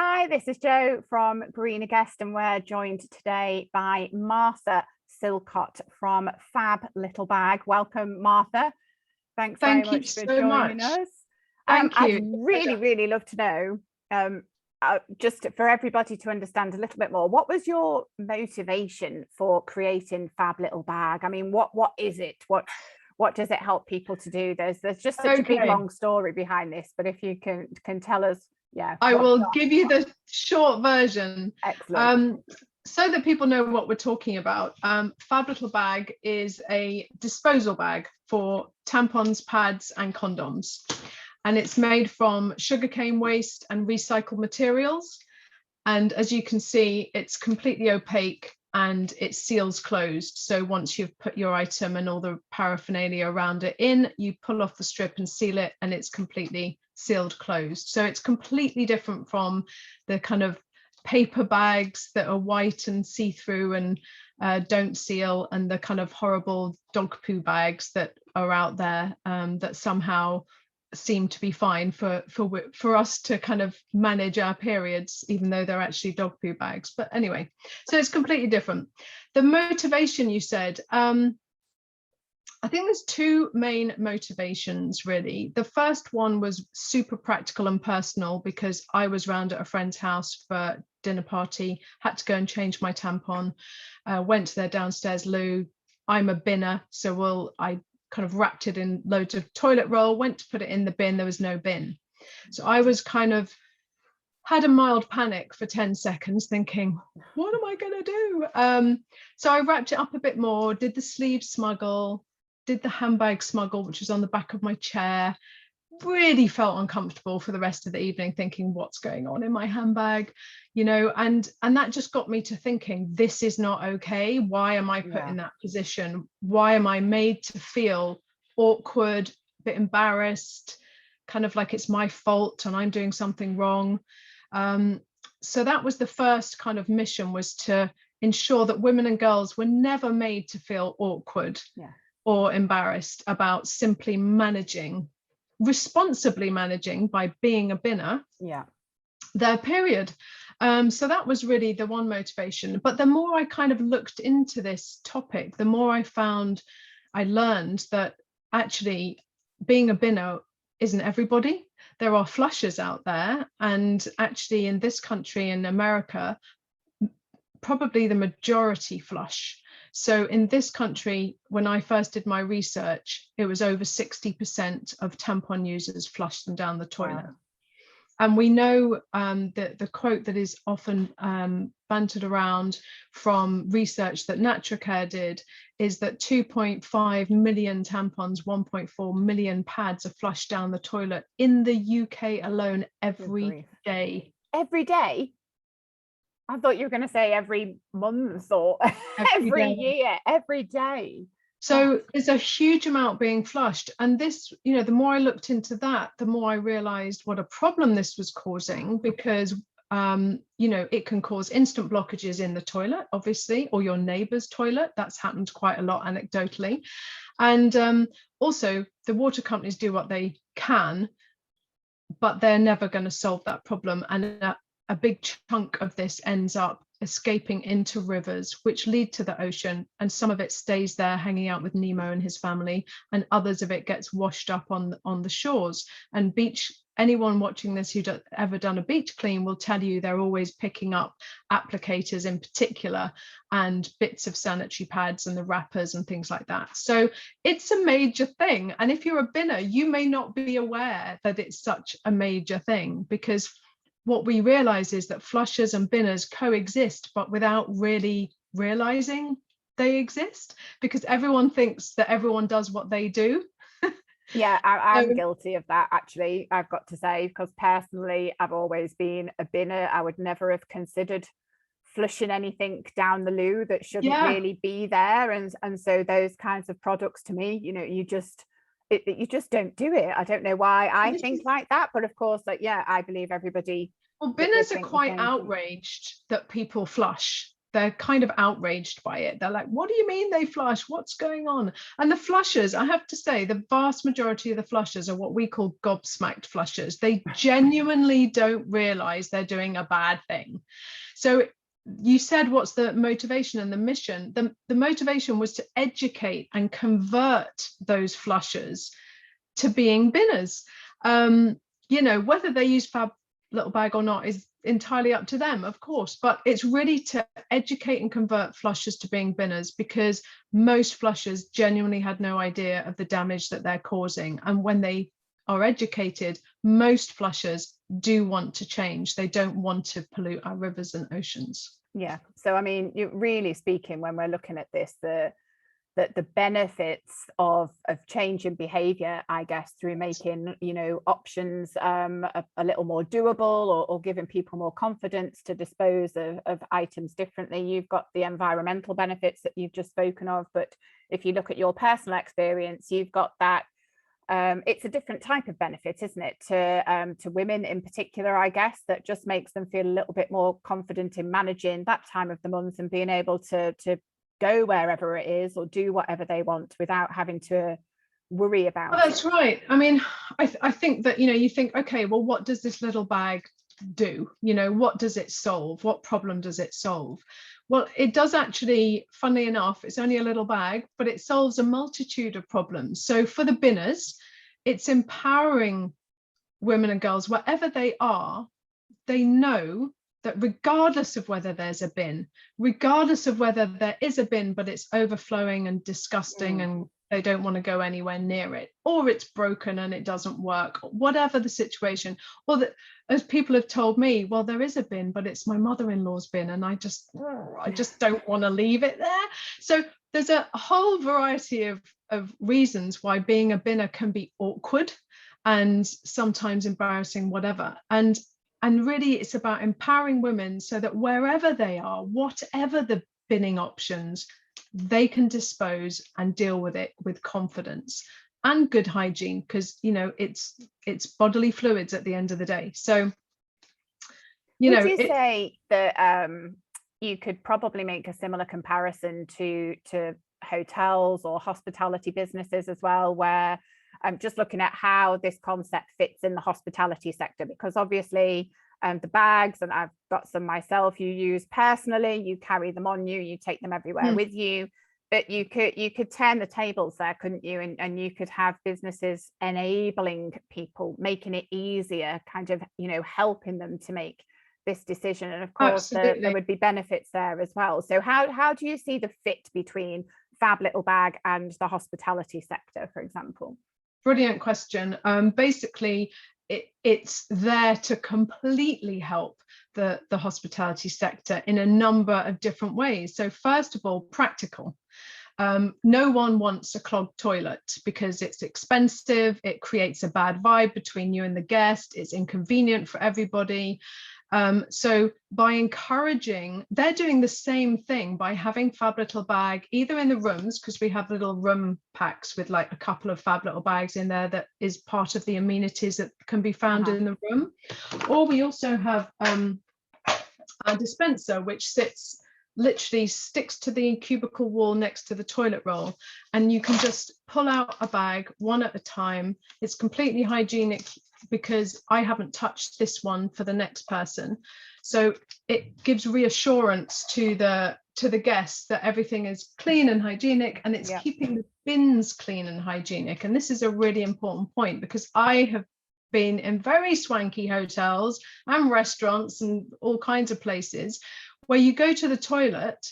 Hi, this is Jo from Greener Guest, and we're joined today by Martha Silcott from Fab Little Bag. Welcome, Martha. Thanks very Thank you much for so joining much. us. Thank I'd you. really love to know, just for everybody to understand a little bit more, what was your motivation for creating Fab Little Bag? I mean, what is it? What does it help people to do? There's just such a big long story behind this, but if you can tell us. Yeah, I will give you the short version. Excellent. So that people know what we're talking about. Fab Little Bag is a disposal bag for tampons, pads and condoms, and it's made from sugarcane waste and recycled materials, and as you can see, it's completely opaque and it seals closed. So once you've put your item and all the paraphernalia around it in, you pull off the strip and seal it, and it's completely sealed closed. So it's completely different from the kind of paper bags that are white and see-through and don't seal, and the kind of horrible dog poo bags that are out there that somehow seem to be fine for us to kind of manage our periods, even though they're actually dog poo bags. But anyway, so it's completely different. The motivation, you said, I think there's two main motivations, really. The first one was super practical and personal, because I was round at a friend's house for dinner party, had to go and change my tampon, went to their downstairs loo. I'm a binner, so I kind of wrapped it in loads of toilet roll, went to put it in the bin, there was no bin. So I was kind of had a mild panic for 10 seconds thinking, what am I going to do? So I wrapped it up a bit more, did the sleeve smuggle, did the handbag smuggle, which was on the back of my chair. Really felt uncomfortable for the rest of the evening, thinking, what's going on in my handbag, and that just got me to thinking, this is not okay. Why am I put in that position? Why am I made to feel awkward, a bit embarrassed, kind of like it's my fault and I'm doing something wrong? So that was the first kind of mission, was to ensure that women and girls were never made to feel awkward or embarrassed about simply responsibly managing by being a binner their period. So that was really the one motivation. But the more I kind of looked into this topic, the more I learned that actually being a binner isn't everybody. There are flushers out there, and actually in this country, in America, probably the majority flush. So in this country, when I first did my research, it was over 60% of tampon users flushed them down the toilet. Wow. And we know that the quote that is often bantered around from research that Naturacare did is that 2.5 million tampons, 1.4 million pads are flushed down the toilet in the UK alone every day. Every day? I thought you were going to say every month or every year, every day. So there's a huge amount being flushed. And this, the more I looked into that, the more I realized what a problem this was causing, because, it can cause instant blockages in the toilet, obviously, or your neighbor's toilet. That's happened quite a lot anecdotally. And also the water companies do what they can, but they're never going to solve that problem. And a big chunk of this ends up escaping into rivers, which lead to the ocean, and some of it stays there hanging out with Nemo and his family, and others of it gets washed up on the shores. And anyone watching this who's ever done a beach clean will tell you they're always picking up applicators in particular, and bits of sanitary pads and the wrappers and things like that. So it's a major thing, and if you're a binner, you may not be aware that it's such a major thing, because what we realize is that flushers and binners coexist, but without really realizing they exist, because everyone thinks that everyone does what they do. Yeah, I'm guilty of that, actually, I've got to say, because personally, I've always been a binner. I would never have considered flushing anything down the loo that shouldn't really be there. And so those kinds of products, to me, you just don't do it. I don't know why I think like that, but of course, I believe everybody. Well, binners are quite outraged that people flush. they're kind of outraged by it. They're like, what do you mean they flush? What's going on? And the flushers, I have to say, the vast majority of the flushers are what we call gobsmacked flushers. They genuinely don't realize they're doing a bad thing. So you said, what's the motivation and the mission? The motivation was to educate and convert those flushers to being binners. You know, whether they use Fab Little Bag or not is entirely up to them, of course, but it's really to educate and convert flushers to being binners, because most flushers genuinely had no idea of the damage that they're causing. And when they are educated, most flushers do want to change. They don't want to pollute our rivers and oceans. Yeah, so I mean, you're really speaking, when we're looking at this, the benefits of change in behavior, I guess, through making, you know, options a little more doable, or giving people more confidence to dispose of items differently. You've got the environmental benefits that you've just spoken of, but if you look at your personal experience, you've got that it's a different type of benefit, isn't it, to women in particular, I guess, that just makes them feel a little bit more confident in managing that time of the month and being able to go wherever it is or do whatever they want without having to worry about it. That's right. I mean, I think that, you know, you think, okay, well, what does this little bag do? You know, what does it solve? What problem does it solve? Well, it does actually, funnily enough, it's only a little bag, but it solves a multitude of problems. So for the binners, it's empowering women and girls, wherever they are, they know that regardless of whether there's a bin, regardless of whether there is a bin, but it's overflowing and disgusting and they don't want to go anywhere near it, or it's broken and it doesn't work, whatever the situation, or that, as people have told me, well, there is a bin, but it's my mother-in-law's bin and I just don't want to leave it there. So there's a whole variety of reasons why being a binner can be awkward and sometimes embarrassing, whatever. And really, it's about empowering women so that wherever they are, whatever the binning options, they can dispose and deal with it with confidence and good hygiene, because, you know, it's bodily fluids at the end of the day. So, you know, would you say that you could probably make a similar comparison to hotels or hospitality businesses as well, where I'm just looking at how this concept fits in the hospitality sector, because obviously the bags, and I've got some myself, you use personally, you carry them on you take them everywhere with you, but you could turn the tables there, couldn't you? And you could have businesses enabling people, making it easier, kind of, you know, helping them to make this decision. And of course there would be benefits there as well. So how do you see the fit between Fab Little Bag and the hospitality sector, for example? Brilliant question. Basically, it's there to completely help the hospitality sector in a number of different ways. So first of all, practical. No one wants a clogged toilet because it's expensive, it creates a bad vibe between you and the guest, it's inconvenient for everybody. So by encouraging, they're doing the same thing by having Fab Little Bag either in the rooms, because we have little room packs with like a couple of Fab Little Bags in there that is part of the amenities that can be found in the room, or we also have a dispenser which literally sticks to the cubicle wall next to the toilet roll, and you can just pull out a bag one at a time. It's completely hygienic because I haven't touched this one for the next person, so it gives reassurance to the guests that everything is clean and hygienic, and it's keeping the bins clean and hygienic. And this is a really important point, because I have been in very swanky hotels and restaurants and all kinds of places where you go to the toilet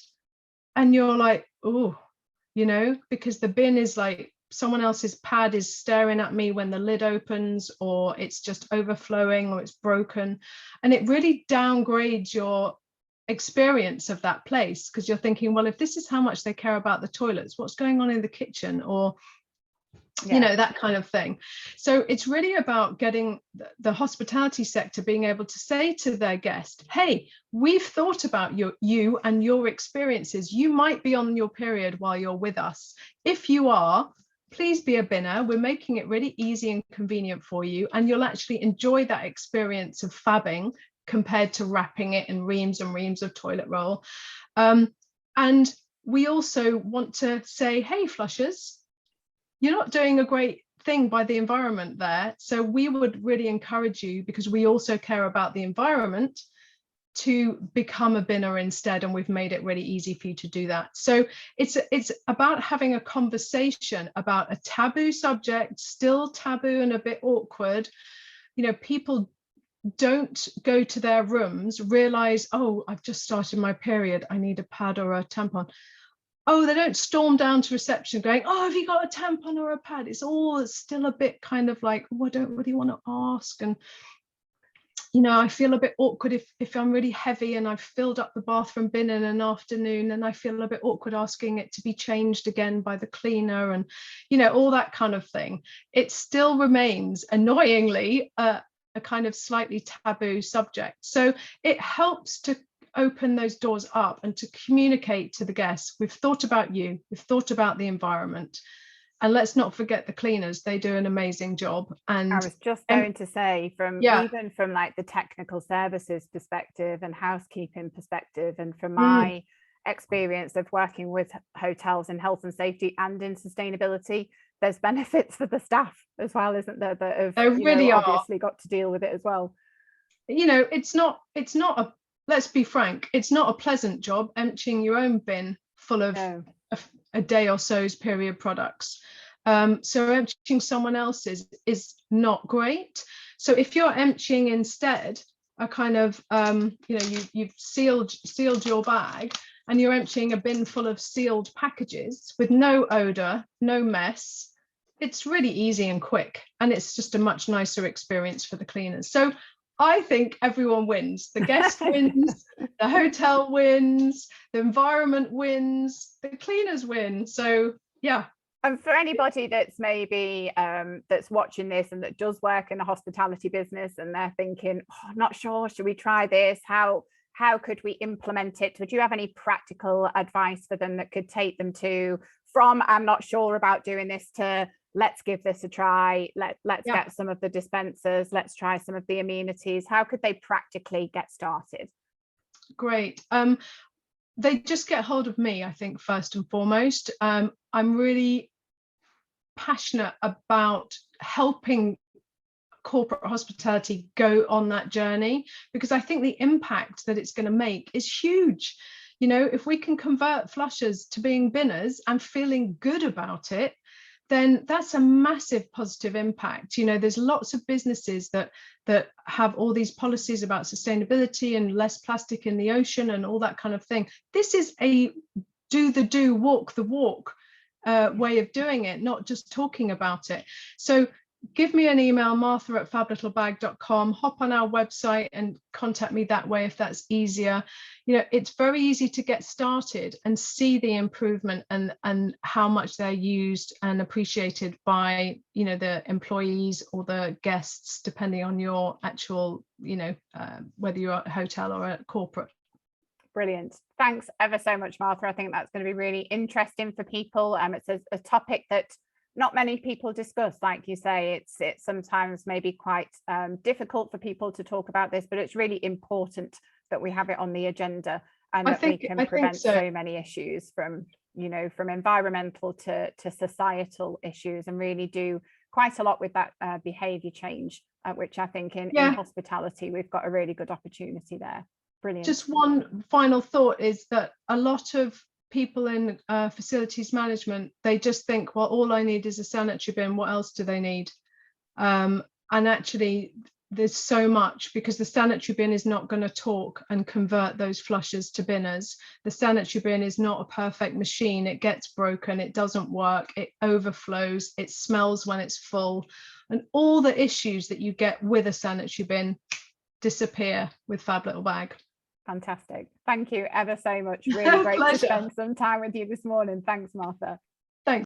and you're like, oh, you know, because the bin is like, someone else's pad is staring at me when the lid opens, or it's just overflowing, or it's broken. And it really downgrades your experience of that place, because you're thinking, well, if this is how much they care about the toilets, what's going on in the kitchen? Or you know, that kind of thing. So it's really about getting the hospitality sector being able to say to their guest, hey, we've thought about you and your experiences. You might be on your period while you're with us. If you are, please be a binner. We're making it really easy and convenient for you, and you'll actually enjoy that experience of fabbing compared to wrapping it in reams and reams of toilet roll. And we also want to say, hey, flushers, you're not doing a great thing by the environment there. So we would really encourage you, because we also care about the environment, to become a binner instead, and we've made it really easy for you to do that. So it's about having a conversation about a taboo subject, still taboo and a bit awkward. You know, people don't go to their rooms, realize, oh, I've just started my period, I need a pad or a tampon. Oh, they don't storm down to reception going, oh, have you got a tampon or a pad? It's all still a bit kind of like, oh, I don't really want to ask. And, you know, I feel a bit awkward if I'm really heavy and I've filled up the bathroom bin in an afternoon, and I feel a bit awkward asking it to be changed again by the cleaner, and, you know, all that kind of thing. It still remains, annoyingly, a kind of slightly taboo subject. So it helps to open those doors up and to communicate to the guests, we've thought about you, we've thought about the environment, and let's not forget the cleaners, they do an amazing job. And I was just going to say, from even from like the technical services perspective and housekeeping perspective, and from my experience of working with hotels in health and safety and in sustainability, there's benefits for the staff as well, isn't there, that have really obviously got to deal with it as well. You know, it's not a, let's be frank, it's not a pleasant job emptying your own bin full of a day or so's period products. So emptying someone else's is not great. So if you're emptying instead a kind of, you know, you've sealed your bag, and you're emptying a bin full of sealed packages with no odor, no mess, it's really easy and quick, and it's just a much nicer experience for the cleaners. So I think everyone wins. The guest wins, the hotel wins, the environment wins, the cleaners win. So yeah. And for anybody that's maybe that's watching this and that does work in the hospitality business, and they're thinking, oh, not sure, should we try this? How could we implement it? Would you have any practical advice for them that could take them from I'm not sure about doing this to let's give this a try, let's get some of the dispensers, let's try some of the amenities? How could they practically get started? Great. They just get hold of me, I think, first and foremost. I'm really passionate about helping corporate hospitality go on that journey, because I think the impact that it's going to make is huge. You know, if we can convert flushers to being binners and feeling good about it, then that's a massive positive impact. You know, there's lots of businesses that have all these policies about sustainability and less plastic in the ocean and all that kind of thing. This is a walk the walk way of doing it, not just talking about it. So give me an email, martha@fablittlebag.com, hop on our website and contact me that way if that's easier. You know, it's very easy to get started and see the improvement and how much they're used and appreciated by, you know, the employees or the guests, depending on your actual, you know, whether you're at a hotel or a corporate. Brilliant. Thanks ever so much, Martha. I think that's going to be really interesting for people. It's a topic that not many people discuss. Like you say, it's sometimes maybe quite difficult for people to talk about this, but it's really important that we have it on the agenda, and that we can prevent so many issues, from, you know, from environmental to societal issues, and really do quite a lot with that behavior change, which I think in hospitality we've got a really good opportunity there. Brilliant. Just one final thought is that a lot of people in facilities management, they just think, well, all I need is a sanitary bin, what else do they need? And actually there's so much, because the sanitary bin is not going to talk and convert those flushers to binners. The sanitary bin is not a perfect machine. It gets broken, it doesn't work, it overflows, it smells when it's full, and all the issues that you get with a sanitary bin disappear with Fab Little Bag. Fantastic. Thank you ever so much. Really great to spend some time with you this morning. Thanks, Martha.